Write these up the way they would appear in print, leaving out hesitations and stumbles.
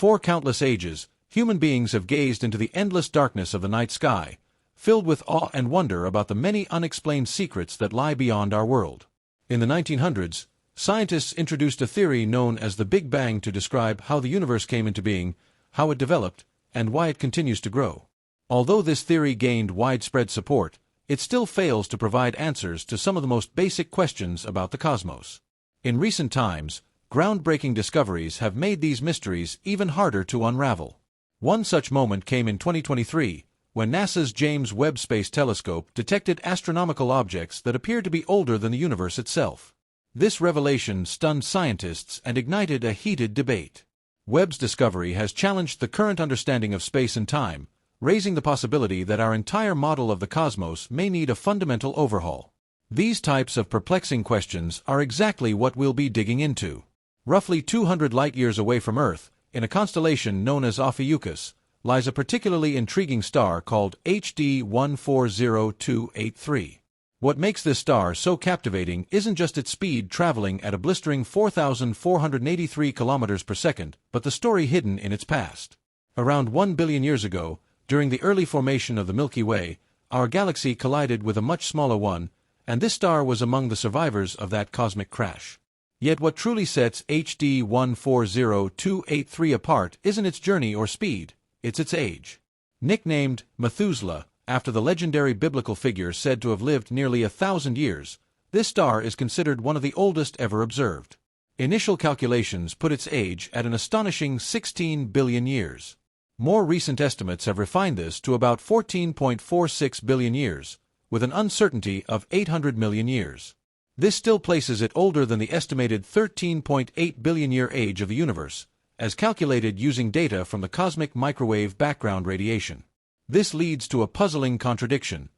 For countless ages, human beings have gazed into the endless darkness of the night sky, filled with awe and wonder about the many unexplained secrets that lie beyond our world. In the 1900s, scientists introduced a theory known as the Big Bang to describe how the universe came into being, how it developed, and why it continues to grow. Although this theory gained widespread support, it still fails to provide answers to some of the most basic questions about the cosmos. In recent times, groundbreaking discoveries have made these mysteries even harder to unravel. One such moment came in 2023, when NASA's James Webb Space Telescope detected astronomical objects that appeared to be older than the universe itself. This revelation stunned scientists and ignited a heated debate. Webb's discovery has challenged the current understanding of space and time, raising the possibility that our entire model of the cosmos may need a fundamental overhaul. These types of perplexing questions are exactly what we'll be digging into. Roughly 200 light-years away from Earth, in a constellation known as Ophiuchus, lies a particularly intriguing star called HD 140283. What makes this star so captivating isn't just its speed traveling at a blistering 4,483 kilometers per second, but the story hidden in its past. Around 1 billion years ago, during the early formation of the Milky Way, our galaxy collided with a much smaller one, and this star was among the survivors of that cosmic crash. Yet what truly sets HD 140283 apart isn't its journey or speed, it's its age. Nicknamed Methuselah, after the legendary biblical figure said to have lived nearly 1,000 years, this star is considered one of the oldest ever observed. Initial calculations put its age at an astonishing 16 billion years. More recent estimates have refined this to about 14.46 billion years, with an uncertainty of 800 million years. This still places it older than the estimated 13.8 billion year age of the universe, as calculated using data from the cosmic microwave background radiation. This leads to a puzzling contradiction.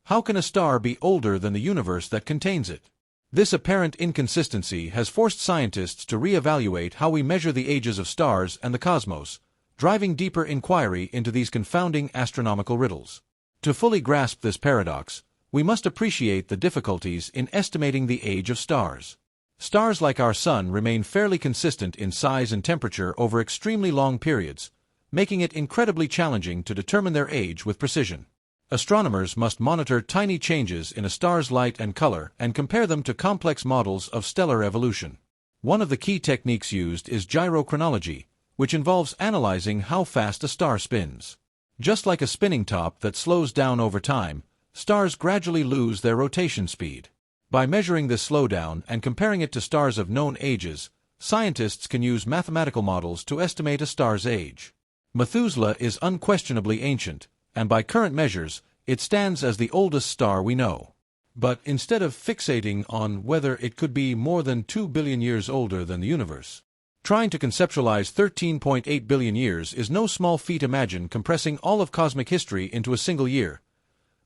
How can a star be older than the universe that contains it? This apparent inconsistency has forced scientists to re-evaluate how we measure the ages of stars and the cosmos, driving deeper inquiry into these confounding astronomical riddles. To fully grasp this paradox, we must appreciate the difficulties in estimating the age of stars. Stars like our Sun remain fairly consistent in size and temperature over extremely long periods, making it incredibly challenging to determine their age with precision. Astronomers must monitor tiny changes in a star's light and color and compare them to complex models of stellar evolution. One of the key techniques used is gyrochronology, which involves analyzing how fast a star spins. Just like a spinning top that slows down over time, stars gradually lose their rotation speed. By measuring this slowdown and comparing it to stars of known ages, scientists can use mathematical models to estimate a star's age. Methuselah is unquestionably ancient, and by current measures, it stands as the oldest star we know. But instead of fixating on whether it could be more than 2 billion years older than the universe, trying to conceptualize 13.8 billion years is no small feat. Imagine compressing all of cosmic history into a single year.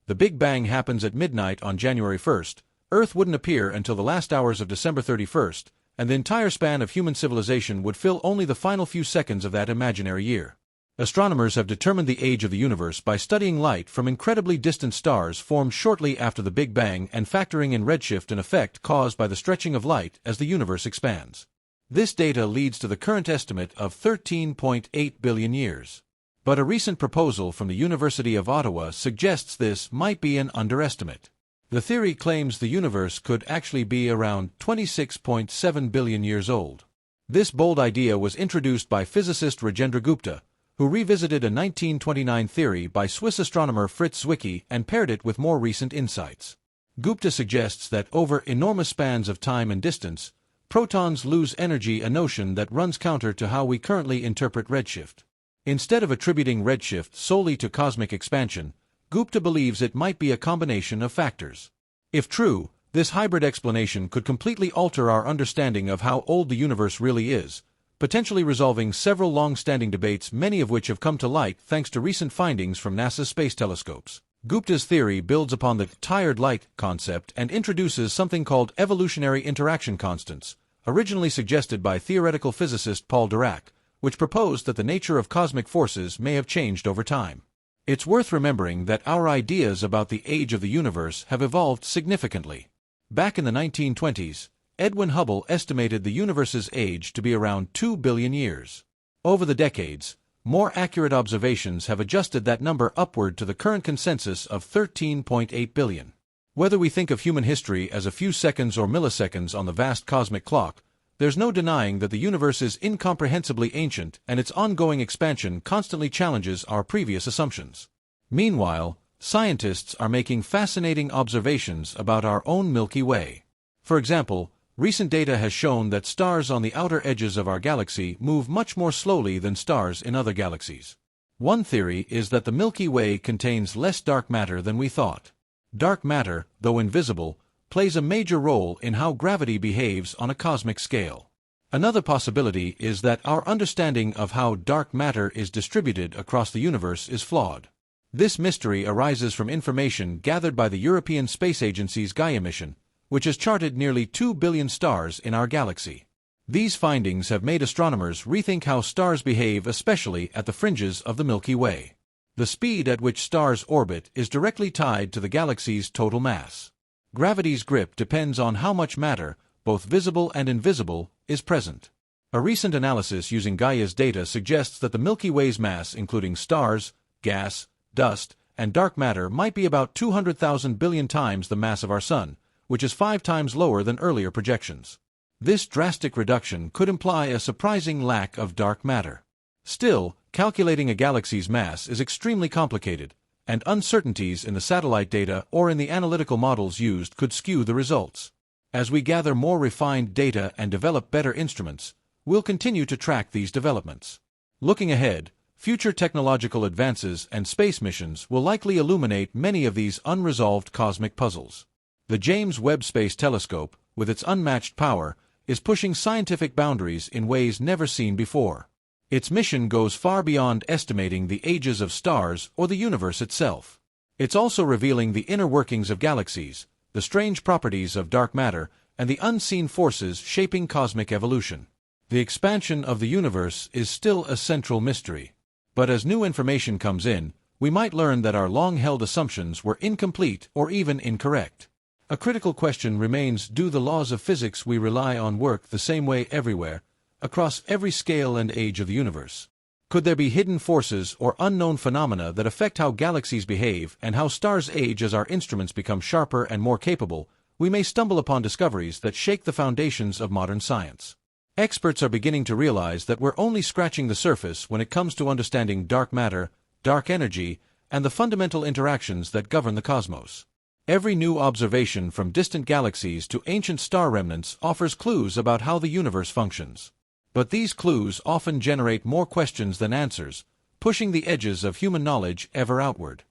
The Big Bang happens at midnight on January 1st, Earth wouldn't appear until the last hours of December 31st, and the entire span of human civilization would fill only the final few seconds of that imaginary year. Astronomers have determined the age of the universe by studying light from incredibly distant stars formed shortly after the Big Bang and factoring in redshift, an effect caused by the stretching of light as the universe expands. This data leads to the current estimate of 13.8 billion years. But a recent proposal from the University of Ottawa suggests this might be an underestimate. The theory claims the universe could actually be around 26.7 billion years old. This bold idea was introduced by physicist Rajendra Gupta, who revisited a 1929 theory by Swiss astronomer Fritz Zwicky and paired it with more recent insights. Gupta suggests that over enormous spans of time and distance, protons lose energy, a notion that runs counter to how we currently interpret redshift. Instead of attributing redshift solely to cosmic expansion, Gupta believes it might be a combination of factors. If true, this hybrid explanation could completely alter our understanding of how old the universe really is, potentially resolving several long-standing debates, many of which have come to light thanks to recent findings from NASA's space telescopes. Gupta's theory builds upon the tired light concept and introduces something called evolutionary interaction constants, originally suggested by theoretical physicist Paul Dirac, which proposed that the nature of cosmic forces may have changed over time. It's worth remembering that our ideas about the age of the universe have evolved significantly. Back in the 1920s, Edwin Hubble estimated the universe's age to be around 2 billion years. Over the decades, more accurate observations have adjusted that number upward to the current consensus of 13.8 billion. Whether we think of human history as a few seconds or milliseconds on the vast cosmic clock, there's no denying that the universe is incomprehensibly ancient and its ongoing expansion constantly challenges our previous assumptions. Meanwhile, scientists are making fascinating observations about our own Milky Way. For example, recent data has shown that stars on the outer edges of our galaxy move much more slowly than stars in other galaxies. One theory is that the Milky Way contains less dark matter than we thought. Dark matter, though invisible, plays a major role in how gravity behaves on a cosmic scale. Another possibility is that our understanding of how dark matter is distributed across the universe is flawed. This mystery arises from information gathered by the European Space Agency's Gaia mission, which has charted nearly 2 billion stars in our galaxy. These findings have made astronomers rethink how stars behave, especially at the fringes of the Milky Way. The speed at which stars orbit is directly tied to the galaxy's total mass. Gravity's grip depends on how much matter, both visible and invisible, is present. A recent analysis using Gaia's data suggests that the Milky Way's mass, including stars, gas, dust, and dark matter, might be about 200,000 billion times the mass of our Sun, which is 5 times lower than earlier projections. This drastic reduction could imply a surprising lack of dark matter. Still, calculating a galaxy's mass is extremely complicated, and uncertainties in the satellite data or in the analytical models used could skew the results. As we gather more refined data and develop better instruments, we'll continue to track these developments. Looking ahead, future technological advances and space missions will likely illuminate many of these unresolved cosmic puzzles. The James Webb Space Telescope, with its unmatched power, is pushing scientific boundaries in ways never seen before. Its mission goes far beyond estimating the ages of stars or the universe itself. It's also revealing the inner workings of galaxies, the strange properties of dark matter, and the unseen forces shaping cosmic evolution. The expansion of the universe is still a central mystery. But as new information comes in, we might learn that our long-held assumptions were incomplete or even incorrect. A critical question remains: do the laws of physics we rely on work the same way everywhere, across every scale and age of the universe? Could there be hidden forces or unknown phenomena that affect how galaxies behave and how stars age? As our instruments become sharper and more capable, we may stumble upon discoveries that shake the foundations of modern science. Experts are beginning to realize that we're only scratching the surface when it comes to understanding dark matter, dark energy, and the fundamental interactions that govern the cosmos. Every new observation from distant galaxies to ancient star remnants offers clues about how the universe functions. But these clues often generate more questions than answers, pushing the edges of human knowledge ever outward.